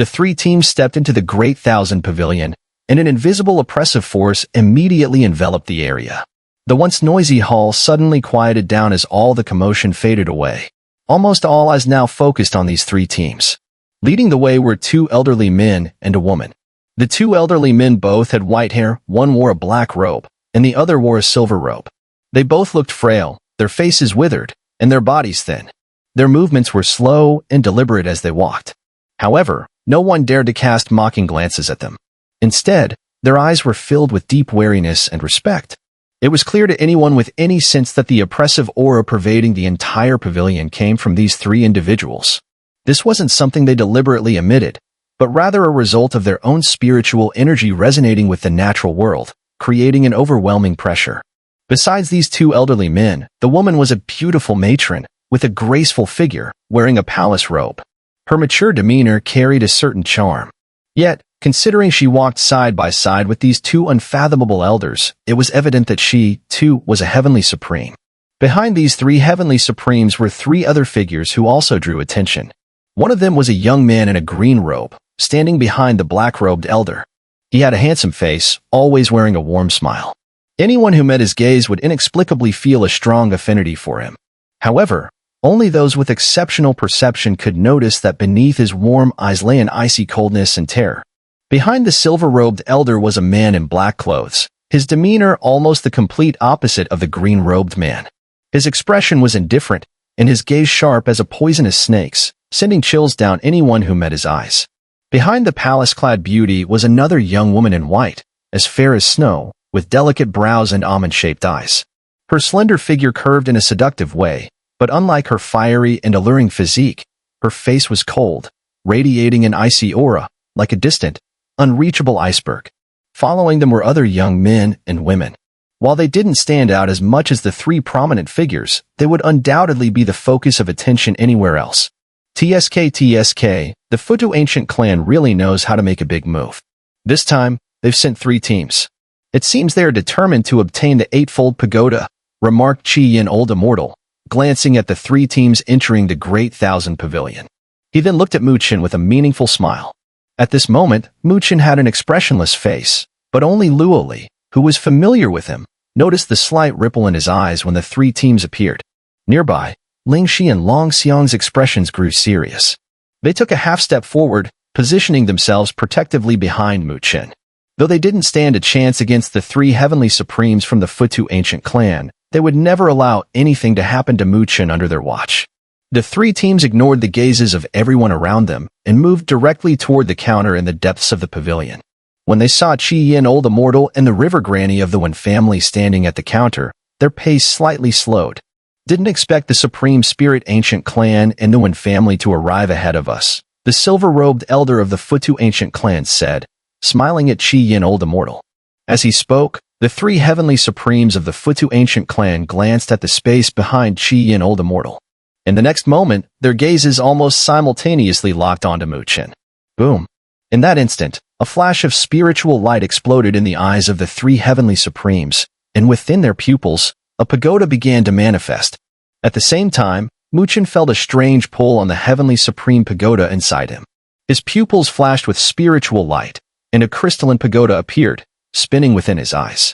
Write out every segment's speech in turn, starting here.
The three teams stepped into the Great Thousand Pavilion, and an invisible oppressive force immediately enveloped the area. The once noisy hall suddenly quieted down as all the commotion faded away. Almost all eyes now focused on these three teams. Leading the way were two elderly men and a woman. The two elderly men both had white hair, one wore a black robe, and the other wore a silver robe. They both looked frail, their faces withered, and their bodies thin. Their movements were slow and deliberate as they walked. However, no one dared to cast mocking glances at them. Instead, their eyes were filled with deep wariness and respect. It was clear to anyone with any sense that the oppressive aura pervading the entire pavilion came from these three individuals. This wasn't something they deliberately emitted, but rather a result of their own spiritual energy resonating with the natural world, creating an overwhelming pressure. Besides these two elderly men, the woman was a beautiful matron, with a graceful figure, wearing a palace robe. Her mature demeanor carried a certain charm. Yet, considering she walked side by side with these two unfathomable elders, it was evident that she, too, was a heavenly supreme. Behind these three heavenly supremes were three other figures who also drew attention. One of them was a young man in a green robe, standing behind the black-robed elder. He had a handsome face, always wearing a warm smile. Anyone who met his gaze would inexplicably feel a strong affinity for him. However, only those with exceptional perception could notice that beneath his warm eyes lay an icy coldness and terror. Behind the silver-robed elder was a man in black clothes, his demeanor almost the complete opposite of the green-robed man. His expression was indifferent, and his gaze sharp as a poisonous snake's, sending chills down anyone who met his eyes. Behind the palace-clad beauty was another young woman in white, as fair as snow, with delicate brows and almond-shaped eyes. Her slender figure curved in a seductive way, but unlike her fiery and alluring physique, her face was cold, radiating an icy aura, like a distant, unreachable iceberg. Following them were other young men and women. While they didn't stand out as much as the three prominent figures, they would undoubtedly be the focus of attention anywhere else. TSK, the Futu ancient clan really knows how to make a big move. This time, they've sent three teams. It seems they are determined to obtain the eightfold pagoda, remarked Chen, old immortal, glancing at the three teams entering the Great Thousand Pavilion. He then looked at Chen with a meaningful smile. At this moment, Chen had an expressionless face, but only Luo Li, who was familiar with him, noticed the slight ripple in his eyes when the three teams appeared. Nearby, Lingxi and Long Xiang's expressions grew serious. They took a half-step forward, positioning themselves protectively behind Chen. Though they didn't stand a chance against the three heavenly supremes from the Futu ancient clan, they would never allow anything to happen to Chen under their watch. The three teams ignored the gazes of everyone around them and moved directly toward the counter in the depths of the pavilion. When they saw Chen, old immortal, and the river granny of the Wen family standing at the counter, their pace slightly slowed. Didn't expect the Supreme Spirit Ancient Clan and the Wen family to arrive ahead of us, the silver-robed elder of the Futu Ancient Clan said, smiling at Chen, old immortal. As he spoke, the three heavenly supremes of the Futu Ancient Clan glanced at the space behind Chen, old immortal. In the next moment, their gazes almost simultaneously locked onto Chen. Boom. In that instant, a flash of spiritual light exploded in the eyes of the three heavenly supremes, and within their pupils, a pagoda began to manifest. At the same time, Chen felt a strange pull on the heavenly supreme pagoda inside him. His pupils flashed with spiritual light, and a crystalline pagoda appeared, spinning within his eyes.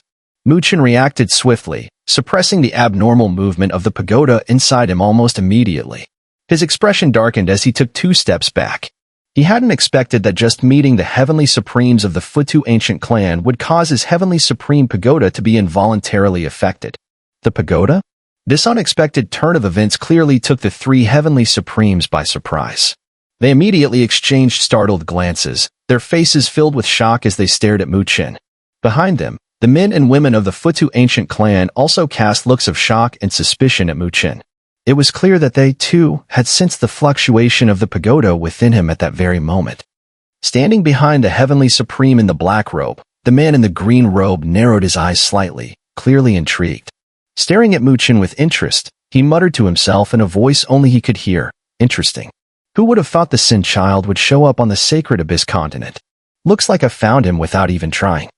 Chen reacted swiftly, suppressing the abnormal movement of the pagoda inside him almost immediately. His expression darkened as he took 2 steps back. He hadn't expected that just meeting the heavenly supremes of the Futu ancient clan would cause his heavenly supreme pagoda to be involuntarily affected. The pagoda? This unexpected turn of events clearly took the 3 heavenly supremes by surprise. They immediately exchanged startled glances, their faces filled with shock as they stared at Chen. Behind them, the men and women of the Futu ancient clan also cast looks of shock and suspicion at Chen. It was clear that they, too, had sensed the fluctuation of the pagoda within him at that very moment. Standing behind the heavenly supreme in the black robe, the man in the green robe narrowed his eyes slightly, clearly intrigued. Staring at Chen with interest, he muttered to himself in a voice only he could hear, "Interesting. Who would have thought the Sin Child would show up on the sacred Abyss continent? Looks like I found him without even trying."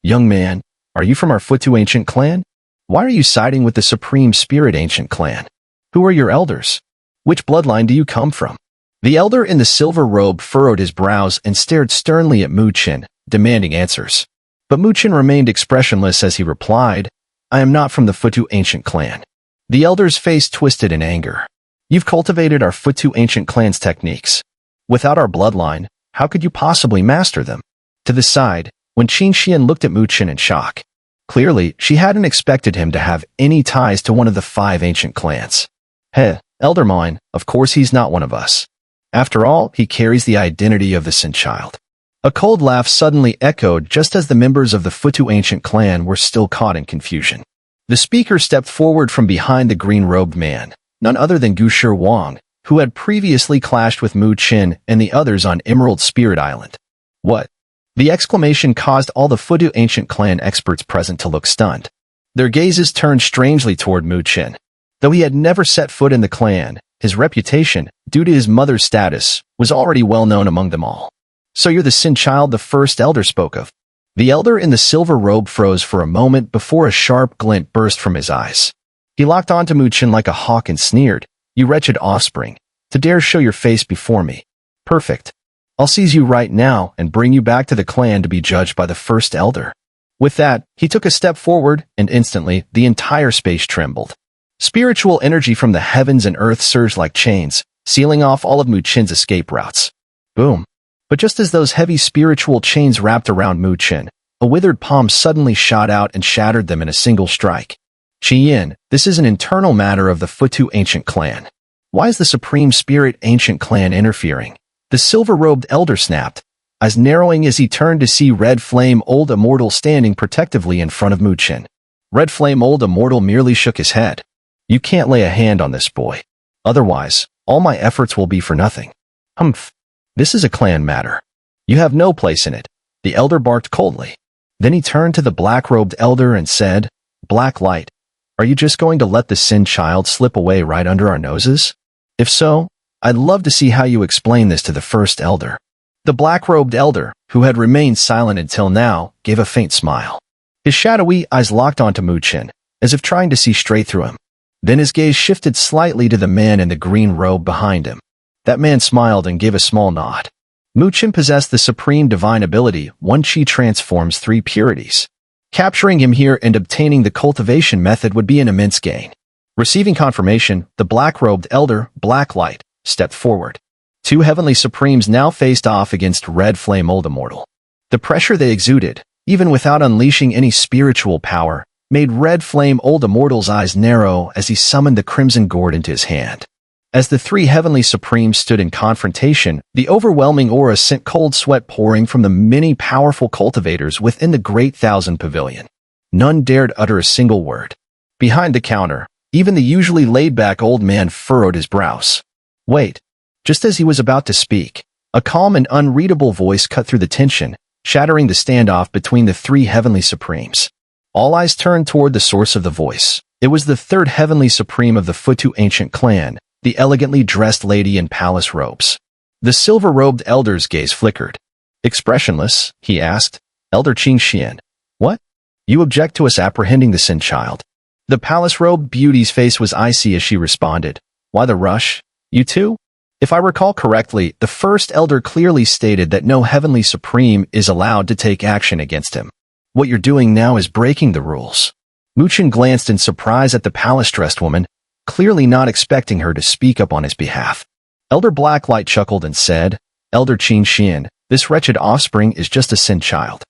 "Young man, are you from our Futu ancient clan? Why are you siding with the Supreme Spirit ancient clan? Who are your elders? Which bloodline do you come from?" The elder in the silver robe furrowed his brows and stared sternly at Mu Chen, demanding answers. But Mu Chen remained expressionless as he replied, I am not from the Futu ancient clan. The elder's face twisted in anger. You've cultivated our Futu ancient clan's techniques. Without our bloodline, how could you possibly master them? To the side, when Qin Xian looked at Mu Chen in shock. Clearly, she hadn't expected him to have any ties to one of the 5 ancient clans. Heh, elder mine, of course he's not one of us. After all, he carries the identity of the Sin child. A cold laugh suddenly echoed just as the members of the Futu ancient clan were still caught in confusion. The speaker stepped forward from behind the green-robed man, none other than Gushi Wang, who had previously clashed with Mu Chen and the others on Emerald Spirit Island. What? The exclamation caused all the Futu ancient clan experts present to look stunned. Their gazes turned strangely toward Mu Chen. Though he had never set foot in the clan, his reputation, due to his mother's status, was already well known among them all. So you're the Sin child the first elder spoke of. The elder in the silver robe froze for a moment before a sharp glint burst from his eyes. He locked onto Mu Chen like a hawk and sneered, You wretched offspring, to dare show your face before me. Perfect. I'll seize you right now and bring you back to the clan to be judged by the first elder. With that, he took a step forward, and instantly, the entire space trembled. Spiritual energy from the heavens and earth surged like chains, sealing off all of Mu Chen's escape routes. Boom. But just as those heavy spiritual chains wrapped around Mu Chen, a withered palm suddenly shot out and shattered them in a single strike. Qian, this is an internal matter of the Futu ancient clan. Why is the Supreme Spirit ancient clan interfering? The silver-robed elder snapped, eyes narrowing as he turned to see Red Flame Old Immortal standing protectively in front of Mu Chen. Red Flame Old Immortal merely shook his head. You can't lay a hand on this boy. Otherwise, all my efforts will be for nothing. Humph. This is a clan matter. You have no place in it. The elder barked coldly. Then he turned to the black-robed elder and said, Black Light, are you just going to let the Sin child slip away right under our noses? If so, I'd love to see how you explain this to the first elder. The black-robed elder, who had remained silent until now, gave a faint smile. His shadowy eyes locked onto Mu Chen, as if trying to see straight through him. Then his gaze shifted slightly to the man in the green robe behind him. That man smiled and gave a small nod. Mu Chen possessed the supreme divine ability, One Qi transforms 3 purities. Capturing him here and obtaining the cultivation method would be an immense gain. Receiving confirmation, the black-robed elder, Black Light, stepped forward. 2 heavenly supremes now faced off against Red Flame Old Immortal. The pressure they exuded, even without unleashing any spiritual power, made Red Flame Old Immortal's eyes narrow as he summoned the crimson gourd into his hand. As the 3 heavenly supremes stood in confrontation, the overwhelming aura sent cold sweat pouring from the many powerful cultivators within the Great Thousand Pavilion. None dared utter a single word. Behind the counter, even the usually laid-back old man furrowed his brows. Wait. Just as he was about to speak, a calm and unreadable voice cut through the tension, shattering the standoff between the 3 heavenly supremes. All eyes turned toward the source of the voice. It was the 3rd heavenly supreme of the Futu ancient clan, the elegantly dressed lady in palace robes. The silver-robed elder's gaze flickered. Expressionless, he asked, Elder Qin Xian. What? You object to us apprehending the Sin child? The palace-robed beauty's face was icy as she responded. Why the rush? You too? If I recall correctly, the first elder clearly stated that no heavenly supreme is allowed to take action against him. What you're doing now is breaking the rules. Mu Chen glanced in surprise at the palace-dressed woman, clearly not expecting her to speak up on his behalf. Elder Blacklight chuckled and said, Elder Qin Xian, this wretched offspring is just a Sin child.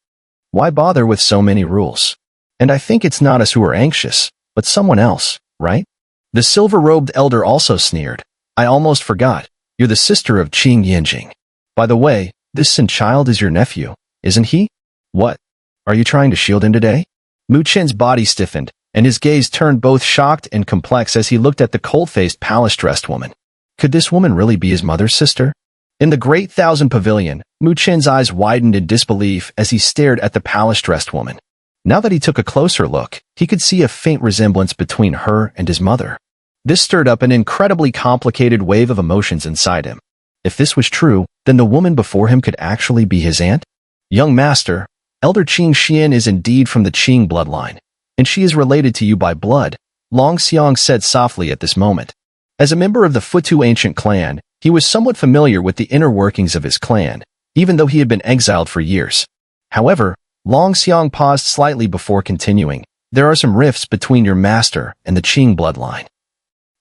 Why bother with so many rules? And I think it's not us who are anxious, but someone else, right? The silver-robed elder also sneered. I almost forgot. You're the sister of Qing Yanjing. By the way, this Sin child is your nephew, isn't he? What? Are you trying to shield him today? Mu Chen's body stiffened, and his gaze turned both shocked and complex as he looked at the cold-faced palace-dressed woman. Could this woman really be his mother's sister? In the Great Thousand Pavilion, Mu Chen's eyes widened in disbelief as he stared at the palace-dressed woman. Now that he took a closer look, he could see a faint resemblance between her and his mother. This stirred up an incredibly complicated wave of emotions inside him. If this was true, then the woman before him could actually be his aunt? Young master, Elder Qin Xian is indeed from the Qing bloodline, and she is related to you by blood, Long Xiang said softly at this moment. As a member of the Futu ancient clan, He was somewhat familiar with the inner workings of his clan, even though he had been exiled for years. However, Long Xiang paused slightly before continuing. There are some rifts between your master and the Qing bloodline.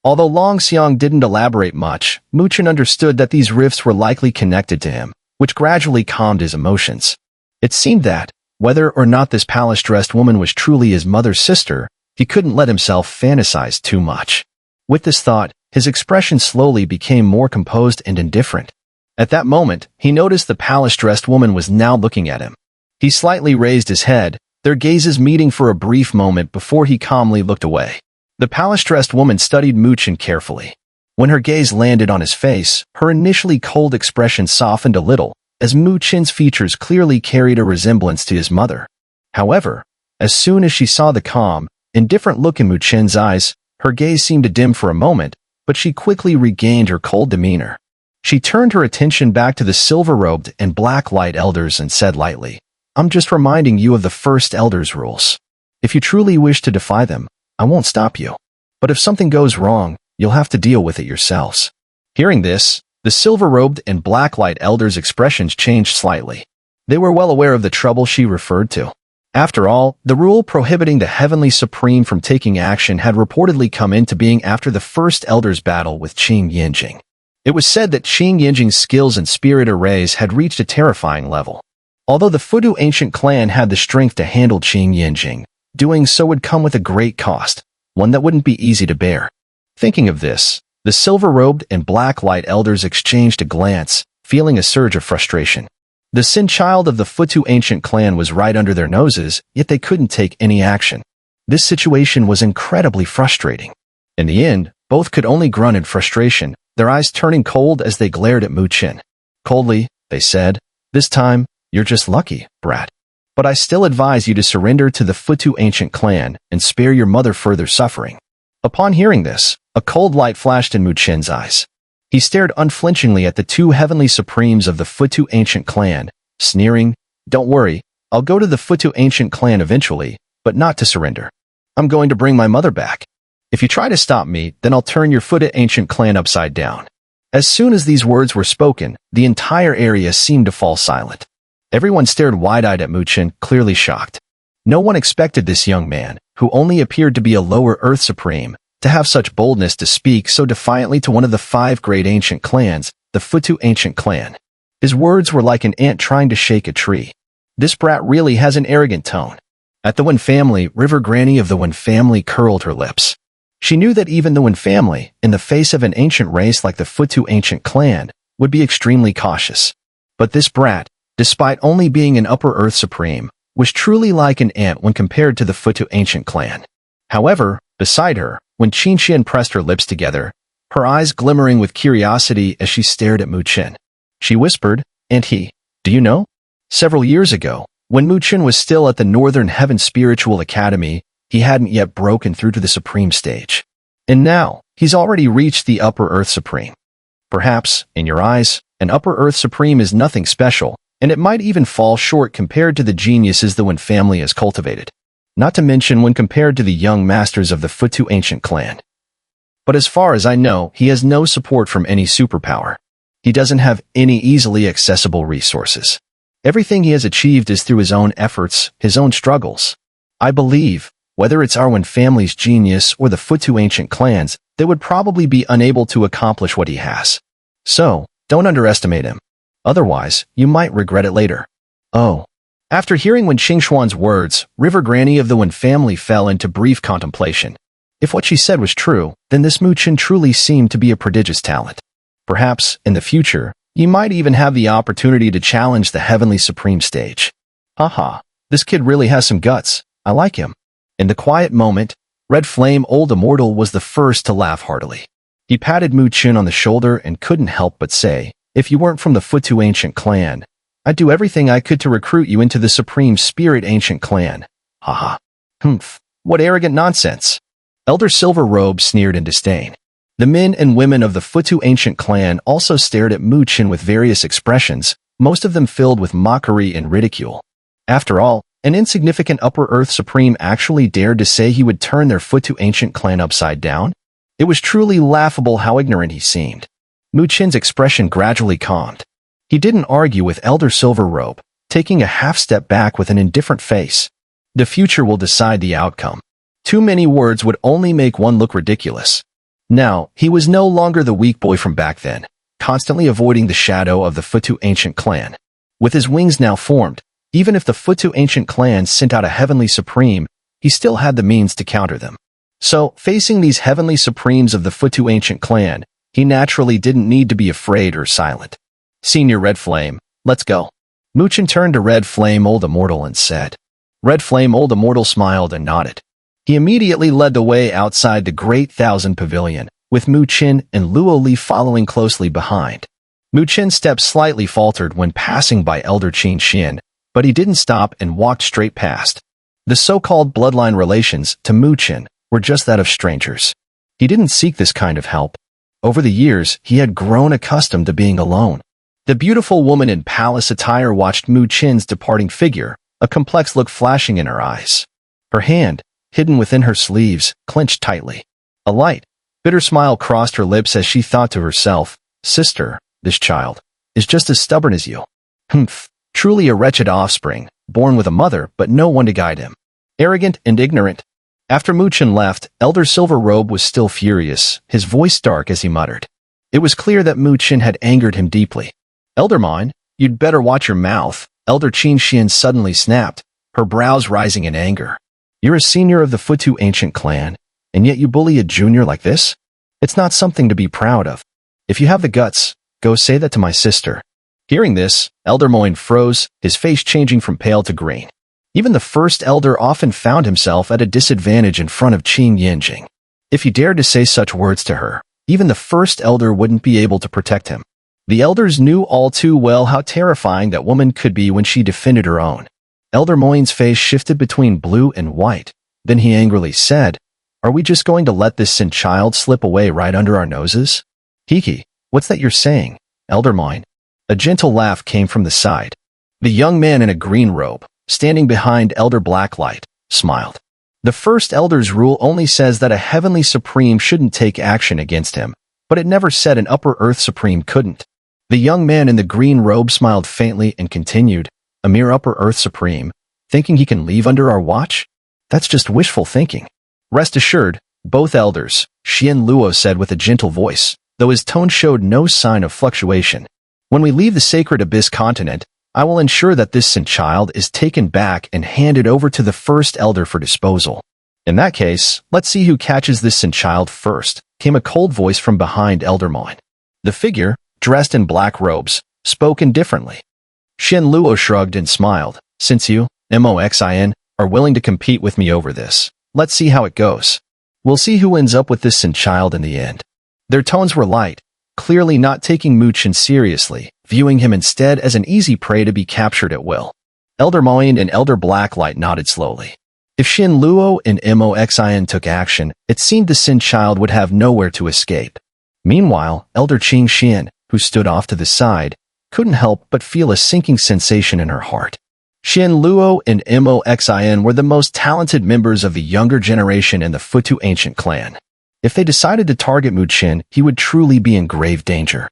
Although Long Xiang didn't elaborate much, Mu Chen understood that these rifts were likely connected to him, which gradually calmed his emotions. It seemed that, whether or not this palace-dressed woman was truly his mother's sister, he couldn't let himself fantasize too much. With this thought, his expression slowly became more composed and indifferent. At that moment, he noticed the palace-dressed woman was now looking at him. He slightly raised his head, their gazes meeting for a brief moment before he calmly looked away. The palace-dressed woman studied Mu Chen carefully. When her gaze landed on his face, her initially cold expression softened a little, as Mu Chen's features clearly carried a resemblance to his mother. However, as soon as she saw the calm, indifferent look in Mu Chen's eyes, her gaze seemed to dim for a moment, but she quickly regained her cold demeanor. She turned her attention back to the silver-robed and black-light elders and said lightly, "I'm just reminding you of the first elder's rules. If you truly wish to defy them, I won't stop you. But if something goes wrong, you'll have to deal with it yourselves." Hearing this, the silver-robed and black-light elders' expressions changed slightly. They were well aware of the trouble she referred to. After all, the rule prohibiting the Heavenly Supreme from taking action had reportedly come into being after the first Elder's battle with Qing Yinjing. It was said that Qing Yinjing's skills and spirit arrays had reached a terrifying level. Although the Futu ancient clan had the strength to handle Qing Yinjing, doing so would come with a great cost, one that wouldn't be easy to bear. Thinking of this, the silver-robed and black-light elders exchanged a glance, feeling a surge of frustration. The sin child of the Futu ancient clan was right under their noses, yet they couldn't take any action. This situation was incredibly frustrating. In the end, both could only grunt in frustration, their eyes turning cold as they glared at Mu Chen. Coldly, they said, "This time, you're just lucky, brat. But I still advise you to surrender to the Futu ancient clan and spare your mother further suffering." Upon hearing this, a cold light flashed in Mu Chen's eyes. He stared unflinchingly at the two heavenly supremes of the Futu ancient clan, sneering, "Don't worry, I'll go to the Futu ancient clan eventually, but not to surrender. I'm going to bring my mother back. If you try to stop me, then I'll turn your Futu ancient clan upside down." As soon as these words were spoken, the entire area seemed to fall silent. Everyone stared wide-eyed at Mu Chen, clearly shocked. No one expected this young man, who only appeared to be a lower Earth Supreme, to have such boldness to speak so defiantly to one of the 5 great ancient clans, the Futu ancient clan. His words were like an ant trying to shake a tree. This brat really has an arrogant tone. At the Wen family, River Granny of the Wen family curled her lips. She knew that even the Wen family, in the face of an ancient race like the Futu ancient clan, would be extremely cautious. But this brat, despite only being an Upper Earth Supreme, was truly like an ant when compared to the Futu ancient clan. However, beside her, when Qin Xian pressed her lips together, her eyes glimmering with curiosity as she stared at Mu Chen, she whispered, "And he, do you know? Several years ago, when Mu Chen was still at the Northern Heaven Spiritual Academy, he hadn't yet broken through to the Supreme stage. And now, he's already reached the Upper Earth Supreme. Perhaps, in your eyes, an Upper Earth Supreme is nothing special, and it might even fall short compared to the geniuses the Wen family has cultivated. Not to mention when compared to the young masters of the Futu ancient clan. But as far as I know, he has no support from any superpower. He doesn't have any easily accessible resources. Everything he has achieved is through his own efforts, his own struggles. I believe, whether it's our Wen family's genius or the Futu ancient clans, they would probably be unable to accomplish what he has. So, don't underestimate him. Otherwise, you might regret it later." Oh. After hearing Wen Qingshuan's words, River Granny of the Wen family fell into brief contemplation. If what she said was true, then this Mu Chen truly seemed to be a prodigious talent. Perhaps, in the future, he might even have the opportunity to challenge the Heavenly Supreme stage. Haha, this kid really has some guts. I like him. In the quiet moment, Red Flame Old Immortal was the first to laugh heartily. He patted Mu Chen on the shoulder and couldn't help but say, "If you weren't from the Futu ancient clan, I'd do everything I could to recruit you into the Supreme Spirit ancient clan." Haha. Humph. What arrogant nonsense. Elder Silver Robe sneered in disdain. The men and women of the Futu ancient clan also stared at Mu Chen with various expressions, most of them filled with mockery and ridicule. After all, an insignificant Upper Earth Supreme actually dared to say he would turn their Futu ancient clan upside down? It was truly laughable how ignorant he seemed. Mu Chen's expression gradually calmed. He didn't argue with Elder Silver Robe, taking a half step back with an indifferent face. The future will decide the outcome. Too many words would only make one look ridiculous. Now, he was no longer the weak boy from back then, constantly avoiding the shadow of the Futu ancient clan. With his wings now formed, even if the Futu ancient clan sent out a heavenly supreme, he still had the means to counter them. So, facing these heavenly supremes of the Futu ancient clan, he naturally didn't need to be afraid or silent. Senior Red Flame, let's go. Mu Chen turned to Red Flame Old Immortal and said. Red Flame Old Immortal smiled and nodded. He immediately led the way outside the Great Thousand Pavilion, with Mu Chen and Luo Li following closely behind. Mu Chen's steps slightly faltered when passing by Elder Qin Xin, but he didn't stop and walked straight past. The so-called bloodline relations to Mu Chen were just that of strangers. He didn't seek this kind of help. Over the years, he had grown accustomed to being alone. The beautiful woman in palace attire watched Mu Chen's departing figure, a complex look flashing in her eyes. Her hand, hidden within her sleeves, clenched tightly. A light, bitter smile crossed her lips as she thought to herself, Sister, this child is just as stubborn as you. Humph, truly a wretched offspring, born with a mother but no one to guide him. Arrogant and ignorant. After Mu Chen left, Elder Silver Robe was still furious, his voice dark as he muttered. It was clear that Mu Chen had angered him deeply. Elder Mine, you'd better watch your mouth, Elder Qin Xin suddenly snapped, her brows rising in anger. You're a senior of the Futu ancient clan, and yet you bully a junior like this? It's not something to be proud of. If you have the guts, go say that to my sister. Hearing this, Elder Moine froze, his face changing from pale to green. Even the first elder often found himself at a disadvantage in front of Qin Yinjing. If he dared to say such words to her, even the first elder wouldn't be able to protect him. The elders knew all too well how terrifying that woman could be when she defended her own. Elder Moine's face shifted between blue and white. Then he angrily said, Are we just going to let this sin child slip away right under our noses? Hiki, what's that you're saying, Elder Moine? A gentle laugh came from the side. The young man in a green robe, standing behind Elder Blacklight, smiled. The first elder's rule only says that a heavenly supreme shouldn't take action against him, but it never said an upper earth supreme couldn't. The young man in the green robe smiled faintly and continued, A mere upper earth supreme, thinking he can leave under our watch? That's just wishful thinking. Rest assured, both elders, Xian Luo said with a gentle voice, though his tone showed no sign of fluctuation. When we leave the sacred abyss continent, I will ensure that this sin child is taken back and handed over to the first elder for disposal. In that case, let's see who catches this sin child first, came a cold voice from behind Elder Moine. The figure, dressed in black robes, spoke indifferently. Xian Luo shrugged and smiled. Since you, Moxin, are willing to compete with me over this, let's see how it goes. We'll see who ends up with this sin child in the end. Their tones were light, clearly not taking Mu Chen seriously, viewing him instead as an easy prey to be captured at will. Elder Moine and Elder Blacklight nodded slowly. If Xian Luo and Moxin took action, it seemed the sin child would have nowhere to escape. Meanwhile, Elder Qin Xin, who stood off to the side, couldn't help but feel a sinking sensation in her heart. Xian Luo and Moxin were the most talented members of the younger generation in the Futu ancient clan. If they decided to target Mu Chen, he would truly be in grave danger.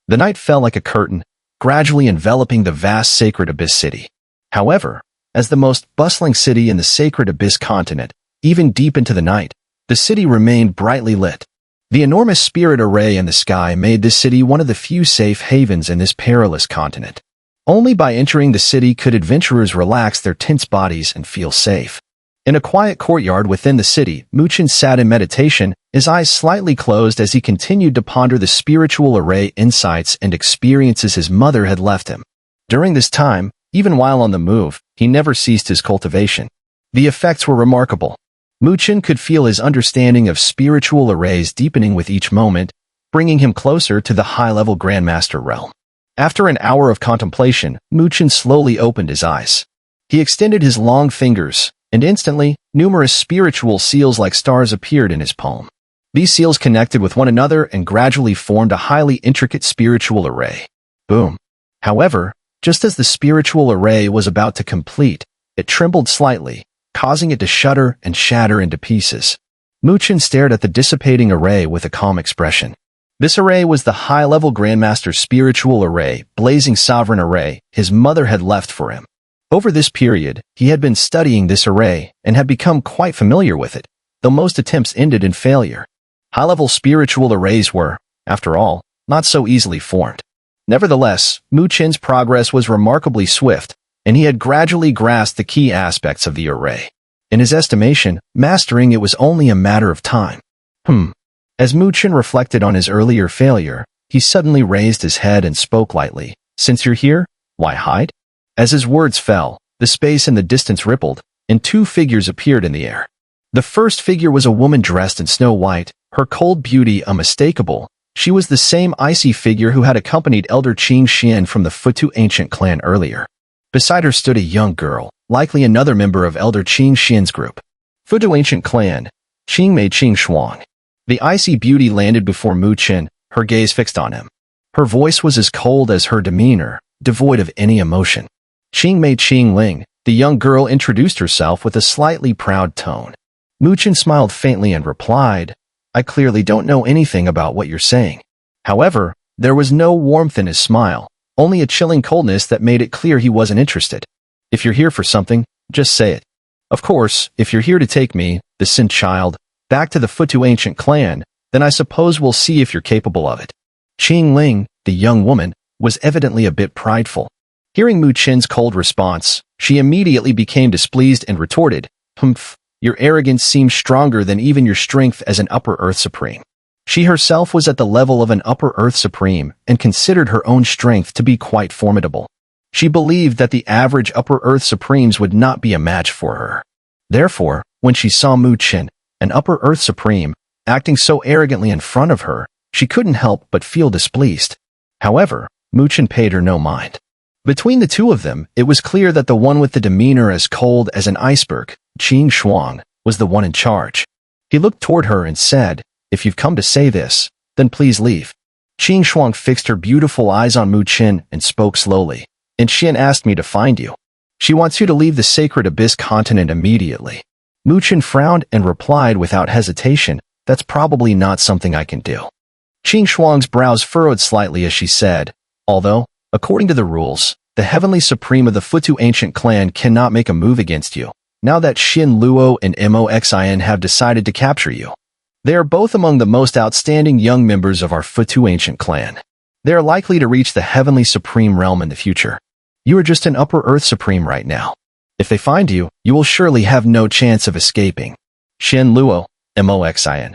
The night fell like a curtain, gradually enveloping the vast Sacred Abyss city. However, as the most bustling city in the Sacred Abyss continent, even deep into the night, the city remained brightly lit. The enormous spirit array in the sky made this city one of the few safe havens in this perilous continent. Only by entering the city could adventurers relax their tense bodies and feel safe. In a quiet courtyard within the city, Mu Chen sat in meditation, his eyes slightly closed as he continued to ponder the spiritual array insights and experiences his mother had left him. During this time, even while on the move, he never ceased his cultivation. The effects were remarkable. Mu Chen could feel his understanding of spiritual arrays deepening with each moment, bringing him closer to the high-level Grandmaster realm. After an hour of contemplation, Mu Chen slowly opened his eyes. He extended his long fingers, and instantly, numerous spiritual seals like stars appeared in his palm. These seals connected with one another and gradually formed a highly intricate spiritual array. Boom. However, just as the spiritual array was about to complete, it trembled slightly, causing it to shudder and shatter into pieces. Mu Chen stared at the dissipating array with a calm expression. This array was the high-level Grandmaster's spiritual array, blazing sovereign array, his mother had left for him. Over this period, he had been studying this array and had become quite familiar with it, though most attempts ended in failure. High-level spiritual arrays were, after all, not so easily formed. Nevertheless, Mu Chen's progress was remarkably swift, and he had gradually grasped the key aspects of the array. In his estimation, mastering it was only a matter of time. As Mu Chen reflected on his earlier failure, he suddenly raised his head and spoke lightly. Since you're here, why hide? As his words fell, the space in the distance rippled, and two figures appeared in the air. The first figure was a woman dressed in snow white, her cold beauty unmistakable. She was the same icy figure who had accompanied Elder Qing Xian from the Futu ancient clan earlier. Beside her stood a young girl, likely another member of Elder Qing Xian's group. Futu ancient clan, Qingmei Qing Shuang. The icy beauty landed before Mu Chen, her gaze fixed on him. Her voice was as cold as her demeanor, devoid of any emotion. Qingmei Qing Ling, the young girl introduced herself with a slightly proud tone. Mu Chen smiled faintly and replied, I clearly don't know anything about what you're saying. However, there was no warmth in his smile, only a chilling coldness that made it clear he wasn't interested. If you're here for something, just say it. Of course, if you're here to take me, the Sin child, back to the Futu ancient clan, then I suppose we'll see if you're capable of it. Qing Ling, the young woman, was evidently a bit prideful. Hearing Mu Chen's cold response, she immediately became displeased and retorted, Humph, your arrogance seems stronger than even your strength as an Upper Earth Supreme. She herself was at the level of an Upper Earth Supreme and considered her own strength to be quite formidable. She believed that the average Upper Earth Supremes would not be a match for her. Therefore, when she saw Mu Chen, an Upper Earth Supreme, acting so arrogantly in front of her, she couldn't help but feel displeased. However, Mu Chen paid her no mind. Between the two of them, it was clear that the one with the demeanor as cold as an iceberg, Qing Shuang, was the one in charge. He looked toward her and said, If you've come to say this, then please leave. Qing Shuang fixed her beautiful eyes on Mu Chen and spoke slowly. And Xian asked me to find you. She wants you to leave the sacred abyss continent immediately. Mu Chen frowned and replied without hesitation, That's probably not something I can do. Qing Shuang's brows furrowed slightly as she said, Although, according to the rules, the Heavenly Supreme of the Futu ancient clan cannot make a move against you, now that Xin Luo and Moxin have decided to capture you. They are both among the most outstanding young members of our Futu ancient clan. They are likely to reach the Heavenly Supreme realm in the future. You are just an Upper Earth Supreme right now. If they find you, you will surely have no chance of escaping. Xin Luo, Moxin.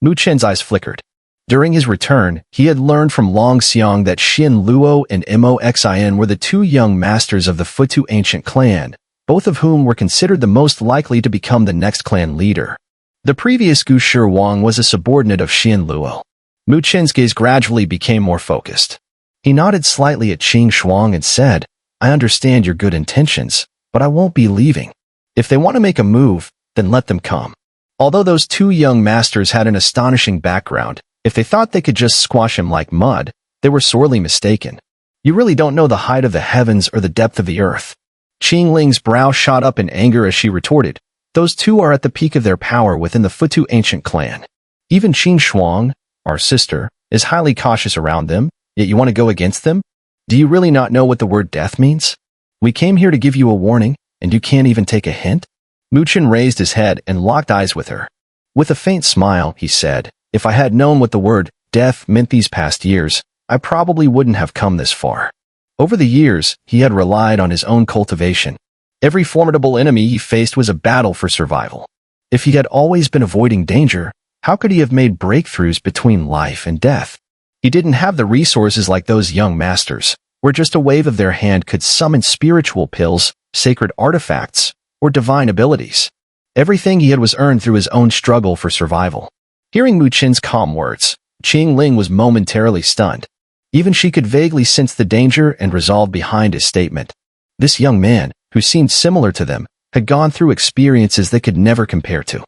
Mu Chen's eyes flickered. During his return, he had learned from Long Xiang that Xin Luo and Moxin were the two young masters of the Futu ancient clan, both of whom were considered the most likely to become the next clan leader. The previous Gu Shi Wang was a subordinate of Xin Luo. Mu Chen's gaze gradually became more focused. He nodded slightly at Qing Shuang and said, I understand your good intentions, but I won't be leaving. If they want to make a move, then let them come. Although those two young masters had an astonishing background, if they thought they could just squash him like mud, they were sorely mistaken. You really don't know the height of the heavens or the depth of the earth. Qing Ling's brow shot up in anger as she retorted, Those two are at the peak of their power within the Futu ancient clan. Even Qing Shuang, our sister, is highly cautious around them, yet you want to go against them? Do you really not know what the word death means? We came here to give you a warning, and you can't even take a hint? Mu Chen raised his head and locked eyes with her. With a faint smile, he said, If I had known what the word death meant these past years, I probably wouldn't have come this far. Over the years, he had relied on his own cultivation. Every formidable enemy he faced was a battle for survival. If he had always been avoiding danger, how could he have made breakthroughs between life and death? He didn't have the resources like those young masters, where just a wave of their hand could summon spiritual pills, sacred artifacts, or divine abilities. Everything he had was earned through his own struggle for survival. Hearing Mu Chen's calm words, Qing Ling was momentarily stunned. Even she could vaguely sense the danger and resolve behind his statement. This young man, who seemed similar to them, had gone through experiences they could never compare to.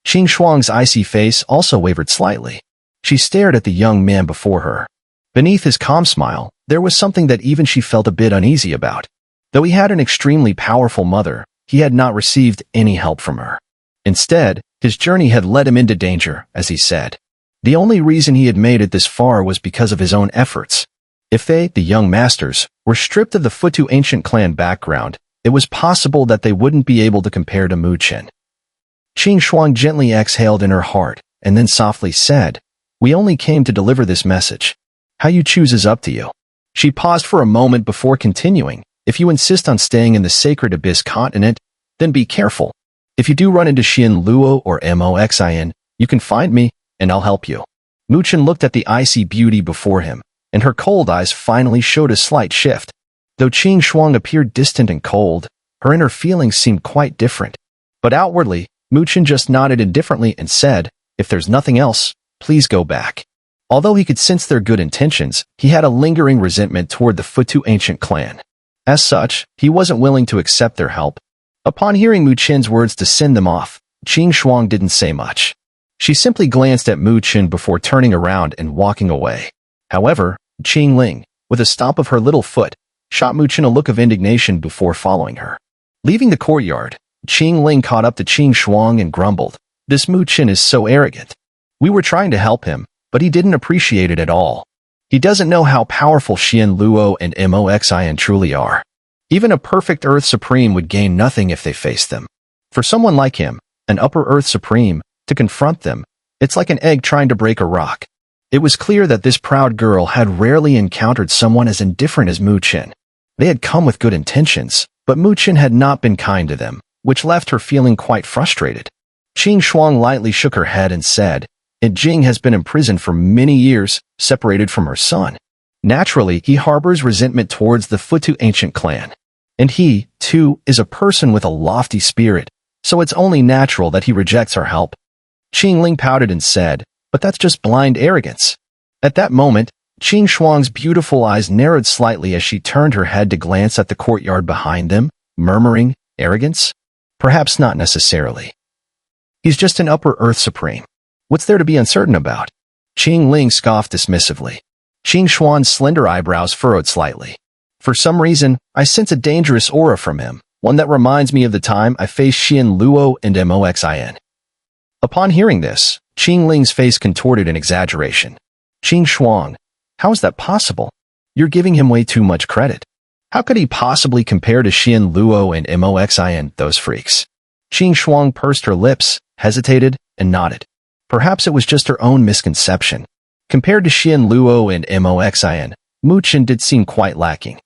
Qing Shuang's icy face also wavered slightly. She stared at the young man before her. Beneath his calm smile, there was something that even she felt a bit uneasy about. Though he had an extremely powerful mother, he had not received any help from her. Instead, his journey had led him into danger, as he said. The only reason he had made it this far was because of his own efforts. If they, the young masters, were stripped of the Futu ancient clan background, it was possible that they wouldn't be able to compare to Chen. Qing Shuang gently exhaled in her heart, and then softly said, "We only came to deliver this message. How you choose is up to you." She paused for a moment before continuing. "If you insist on staying in the sacred abyss continent, then be careful. If you do run into Xian Luo or Moxin, you can find me, and I'll help you." Chen looked at the icy beauty before him, and her cold eyes finally showed a slight shift. Though Qing Shuang appeared distant and cold, her inner feelings seemed quite different. But outwardly, Chen just nodded indifferently and said, "If there's nothing else, please go back." Although he could sense their good intentions, he had a lingering resentment toward the Futu ancient clan. As such, he wasn't willing to accept their help. Upon hearing Chen's words to send them off, Qing Shuang didn't say much. She simply glanced at Chen before turning around and walking away. However, Qing Ling, with a stomp of her little foot, shot Chen a look of indignation before following her. Leaving the courtyard, Qing Ling caught up to Qing Shuang and grumbled, "This Chen is so arrogant. We were trying to help him, but he didn't appreciate it at all. He doesn't know how powerful Xian Luo and Moxin truly are. Even a perfect Earth Supreme would gain nothing if they faced them. For someone like him, an Upper Earth Supreme, to confront them, it's like an egg trying to break a rock." It was clear that this proud girl had rarely encountered someone as indifferent as Chen. They had come with good intentions, but Chen had not been kind to them, which left her feeling quite frustrated. Qing Shuang lightly shook her head and said, "Jing has been imprisoned for many years, separated from her son. Naturally, he harbors resentment towards the Futu ancient clan. And he, too, is a person with a lofty spirit, so it's only natural that he rejects our help." Qing Ling pouted and said, "But that's just blind arrogance." At that moment, Qing Shuang's beautiful eyes narrowed slightly as she turned her head to glance at the courtyard behind them, murmuring, "Arrogance? Perhaps not necessarily. He's just an Upper Earth Supreme. What's there to be uncertain about?" Qing Ling scoffed dismissively. Qing Shuang's slender eyebrows furrowed slightly. "For some reason, I sense a dangerous aura from him, one that reminds me of the time I faced Xian Luo and Moxin." Upon hearing this, Qing Ling's face contorted in exaggeration. "Qing Shuang, how is that possible? You're giving him way too much credit. How could he possibly compare to Xian Luo and Moxin, those freaks?" Qing Shuang pursed her lips, hesitated, and nodded. Perhaps it was just her own misconception. Compared to Xian Luo and Moxin, Chen did seem quite lacking.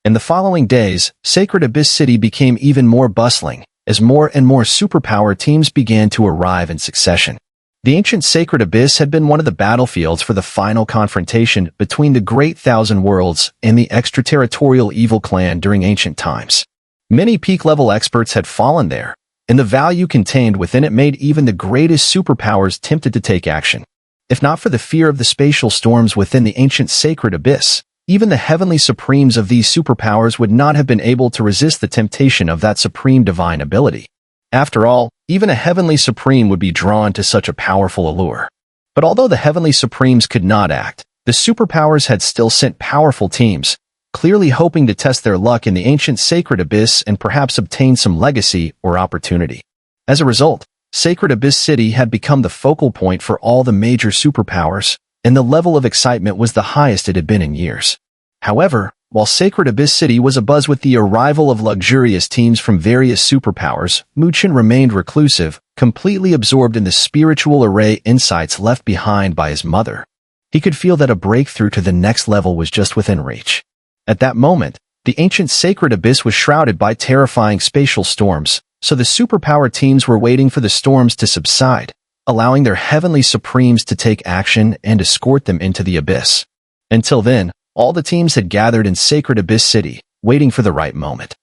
In the following days, Sacred Abyss City became even more bustling, as more and more superpower teams began to arrive in succession. The ancient Sacred Abyss had been one of the battlefields for the final confrontation between the Great Thousand Worlds and the extraterritorial evil clan during ancient times. Many peak-level experts had fallen there, and the value contained within it made even the greatest superpowers tempted to take action. If not for the fear of the spatial storms within the ancient Sacred Abyss, even the heavenly supremes of these superpowers would not have been able to resist the temptation of that supreme divine ability. After all, even a heavenly supreme would be drawn to such a powerful allure. But although the heavenly supremes could not act, the superpowers had still sent powerful teams, clearly hoping to test their luck in the ancient Sacred Abyss and perhaps obtain some legacy or opportunity. As a result, Sacred Abyss City had become the focal point for all the major superpowers, and the level of excitement was the highest it had been in years. However, while Sacred Abyss City was abuzz with the arrival of luxurious teams from various superpowers, Chen remained reclusive, completely absorbed in the spiritual array insights left behind by his mother. He could feel that a breakthrough to the next level was just within reach. At that moment, the ancient Sacred Abyss was shrouded by terrifying spatial storms, so the superpower teams were waiting for the storms to subside, allowing their heavenly supremes to take action and escort them into the abyss. Until then, all the teams had gathered in Sacred Abyss City, waiting for the right moment.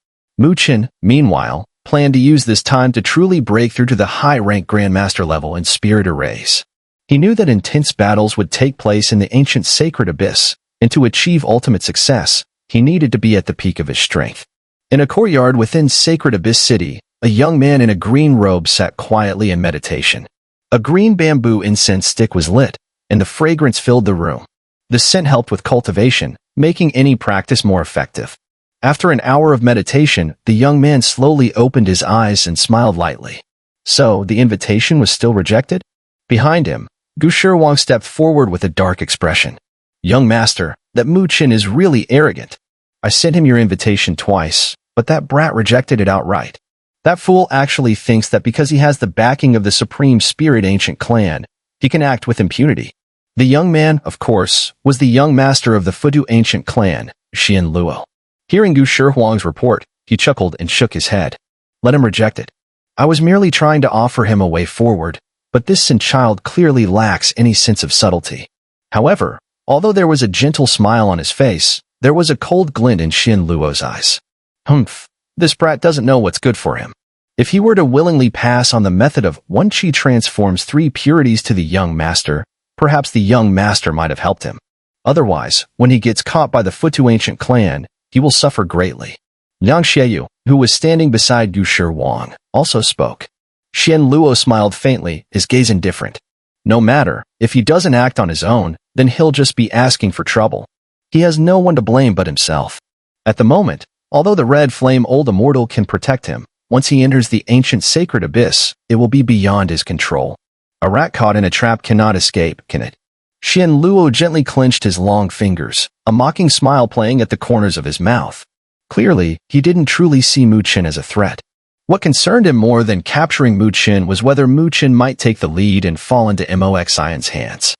Chen, meanwhile, planned to use this time to truly break through to the high-rank Grandmaster level in spirit arrays. He knew that intense battles would take place in the ancient Sacred Abyss, and to achieve ultimate success, he needed to be at the peak of his strength. In a courtyard within Sacred Abyss City, a young man in a green robe sat quietly in meditation. A green bamboo incense stick was lit, and the fragrance filled the room. The scent helped with cultivation, making any practice more effective. After an hour of meditation, the young man slowly opened his eyes and smiled lightly. So, the invitation was still rejected? Behind him, Xun'er Wang stepped forward with a dark expression. Young master, that Mu Chen is really arrogant. I sent him your invitation twice, but that brat rejected it outright. That fool actually thinks that because he has the backing of the Supreme Spirit Ancient Clan, he can act with impunity. The young man, of course, was the young master of the Futu Ancient Clan, Xian Luo. Hearing Xun'er Wang's report, he chuckled and shook his head. Let him reject it. I was merely trying to offer him a way forward, but this Sin child clearly lacks any sense of subtlety. However, although there was a gentle smile on his face, there was a cold glint in Xian Luo's eyes. Humph, this brat doesn't know what's good for him. If he were to willingly pass on the method of one chi transforms 3 purities to the young master, perhaps the young master might have helped him. Otherwise, when he gets caught by the Futu Ancient Clan, he will suffer greatly. Liang Xiaoyu, who was standing beside Xun'er Wang, also spoke. Xian Luo smiled faintly, his gaze indifferent. No matter, if he doesn't act on his own, then he'll just be asking for trouble. He has no one to blame but himself. At the moment, although the red flame old immortal can protect him, once he enters the ancient sacred abyss, it will be beyond his control. A rat caught in a trap cannot escape, can it? Xian Luo gently clenched his long fingers, a mocking smile playing at the corners of his mouth. Clearly, he didn't truly see Mu Chen as a threat. What concerned him more than capturing Mu Chen was whether Mu Chen might take the lead and fall into Moxion's hands.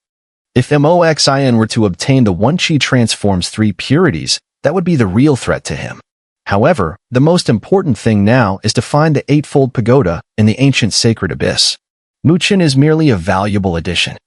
If Moxion were to obtain the one chi transforms 3 purities, that would be the real threat to him. However, the most important thing now is to find the 8-fold pagoda in the ancient sacred abyss. Mu Chen is merely a valuable addition.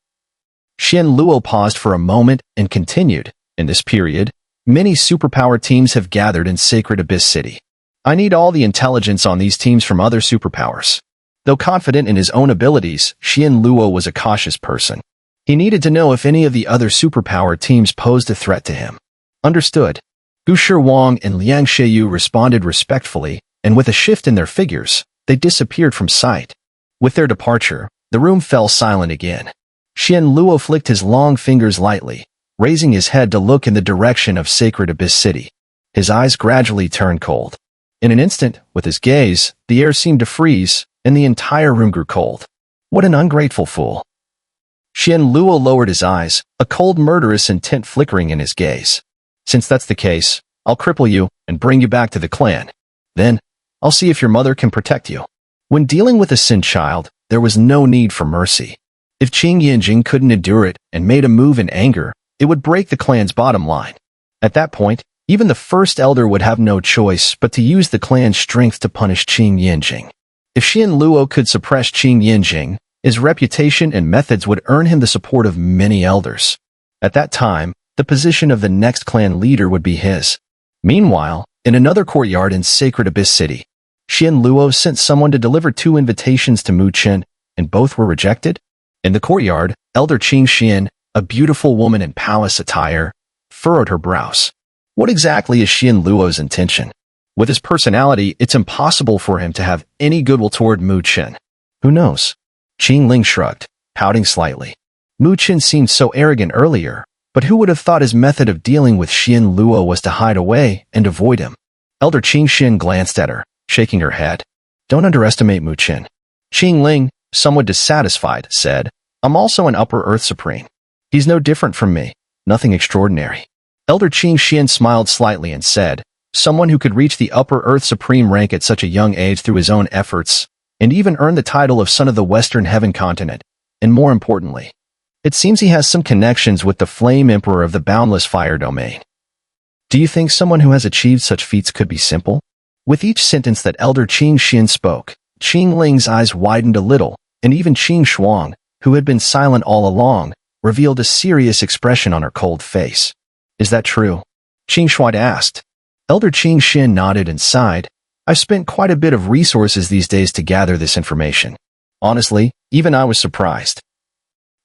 Xian Luo paused for a moment and continued. In this period, many superpower teams have gathered in Sacred Abyss City. I need all the intelligence on these teams from other superpowers. Though confident in his own abilities, Xian Luo was a cautious person. He needed to know if any of the other superpower teams posed a threat to him. Understood. Xun'er Wang and Liang Xiaoyu responded respectfully, and with a shift in their figures, they disappeared from sight. With their departure, the room fell silent again. Xian Luo flicked his long fingers lightly, raising his head to look in the direction of Sacred Abyss City. His eyes gradually turned cold. In an instant, with his gaze, the air seemed to freeze, and the entire room grew cold. What an ungrateful fool. Xian Luo lowered his eyes, a cold murderous intent flickering in his gaze. Since that's the case, I'll cripple you and bring you back to the clan. Then, I'll see if your mother can protect you. When dealing with a Sin child, there was no need for mercy. If Qing Yinjing couldn't endure it and made a move in anger, it would break the clan's bottom line. At that point, even the first elder would have no choice but to use the clan's strength to punish Qing Yinjing. If Xian Luo could suppress Qing Yinjing, his reputation and methods would earn him the support of many elders. At that time, the position of the next clan leader would be his. Meanwhile, in another courtyard in Sacred Abyss City, Xian Luo sent someone to deliver 2 invitations to Mu Chen, and both were rejected. In the courtyard, Elder Qing Xian, a beautiful woman in palace attire, furrowed her brows. What exactly is Xian Luo's intention? With his personality, it's impossible for him to have any goodwill toward Mu Chen. Who knows? Qing Ling shrugged, pouting slightly. Mu Chen seemed so arrogant earlier, but who would have thought his method of dealing with Xian Luo was to hide away and avoid him? Elder Qing Xian glanced at her, shaking her head. Don't underestimate Mu Chen. Qing Ling, somewhat dissatisfied, said, I'm also an Upper Earth Supreme. He's no different from me, nothing extraordinary. Elder Qing Xian smiled slightly and said, someone who could reach the Upper Earth Supreme rank at such a young age through his own efforts, and even earn the title of Son of the Western Heaven Continent, and more importantly, it seems he has some connections with the Flame Emperor of the Boundless Fire Domain. Do you think someone who has achieved such feats could be simple? With each sentence that Elder Qing Xian spoke, Qing Ling's eyes widened a little, and even Qing Shuang, who had been silent all along, revealed a serious expression on her cold face. Is that true? Qing Shuai asked. Elder Qing Xian nodded and sighed. I've spent quite a bit of resources these days to gather this information. Honestly, even I was surprised.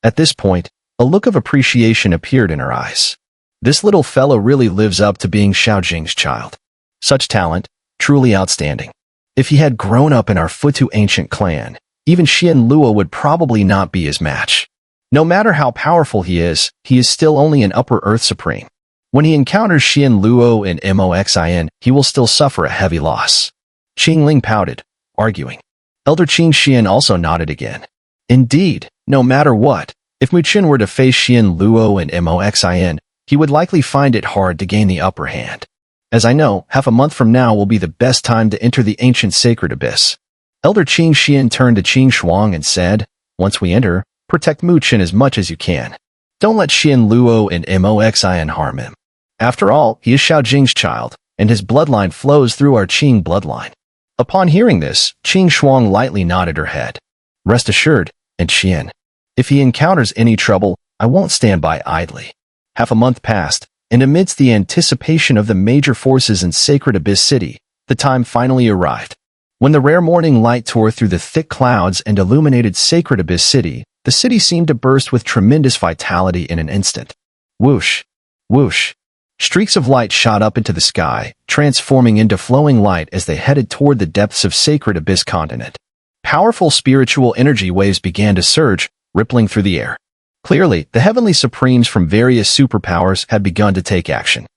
At this point, a look of appreciation appeared in her eyes. This little fellow really lives up to being Xiaojing's child. Such talent, truly outstanding. If he had grown up in our Futu ancient clan, even Xian Luo would probably not be his match. No matter how powerful he is still only an Upper Earth Supreme. When he encounters Xian Luo in Moxion, he will still suffer a heavy loss. Qing Ling pouted, arguing. Elder Qing Xian also nodded again. Indeed, no matter what, If Mu Chen were to face Xian Luo and Moxin, he would likely find it hard to gain the upper hand. As I know, half a month from now will be the best time to enter the ancient sacred abyss. Elder Qing Xian turned to Qing Shuang and said, once we enter, protect Mu Chen as much as you can. Don't let Xian Luo and Moxin harm him. After all, he is Xiao Jing's child, and his bloodline flows through our Qing bloodline. Upon hearing this, Qing Shuang lightly nodded her head. Rest assured, and Xian, if he encounters any trouble, I won't stand by idly. Half a month passed, and amidst the anticipation of the major forces in Sacred Abyss City, the time finally arrived. When the rare morning light tore through the thick clouds and illuminated Sacred Abyss City, the city seemed to burst with tremendous vitality in an instant. Whoosh! Whoosh! Streaks of light shot up into the sky, transforming into flowing light as they headed toward the depths of Sacred Abyss continent. Powerful spiritual energy waves began to surge, rippling through the air. Clearly, the heavenly supremes from various superpowers had begun to take action.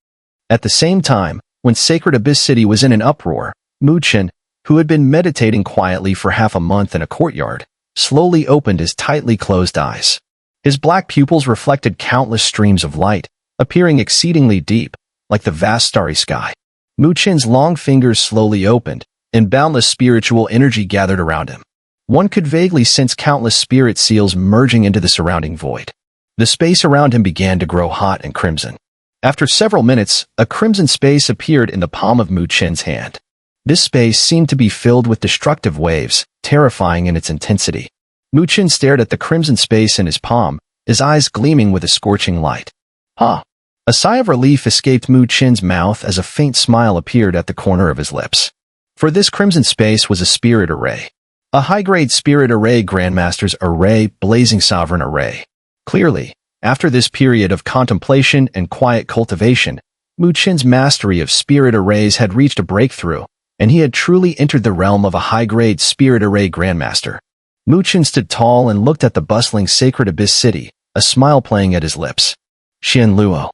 At the same time, when Sacred Abyss City was in an uproar, Mu Chen, who had been meditating quietly for half a month in a courtyard, slowly opened his tightly closed eyes. His black pupils reflected countless streams of light, appearing exceedingly deep, like the vast starry sky. Mu Chen's long fingers slowly opened, and boundless spiritual energy gathered around him. One could vaguely sense countless spirit seals merging into the surrounding void. The space around him began to grow hot and crimson. After several minutes, a crimson space appeared in the palm of Mu Chen's hand. This space seemed to be filled with destructive waves, terrifying in its intensity. Mu Chen stared at the crimson space in his palm, his eyes gleaming with a scorching light. Huh! A sigh of relief escaped Mu Chen's mouth as a faint smile appeared at the corner of his lips. For this crimson space was a spirit array. A high-grade spirit array Grandmaster's array, blazing sovereign array. Clearly, after this period of contemplation and quiet cultivation, Mu Chen's mastery of spirit arrays had reached a breakthrough, and he had truly entered the realm of a high-grade spirit array Grandmaster. Mu Chen stood tall and looked at the bustling Sacred Abyss City, a smile playing at his lips. Xian Luo.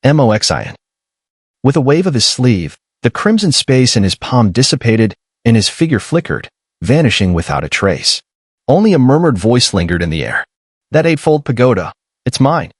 Moxin. With a wave of his sleeve, the crimson space in his palm dissipated, and his figure flickered, vanishing without a trace. Only a murmured voice lingered in the air. That eightfold pagoda, it's mine.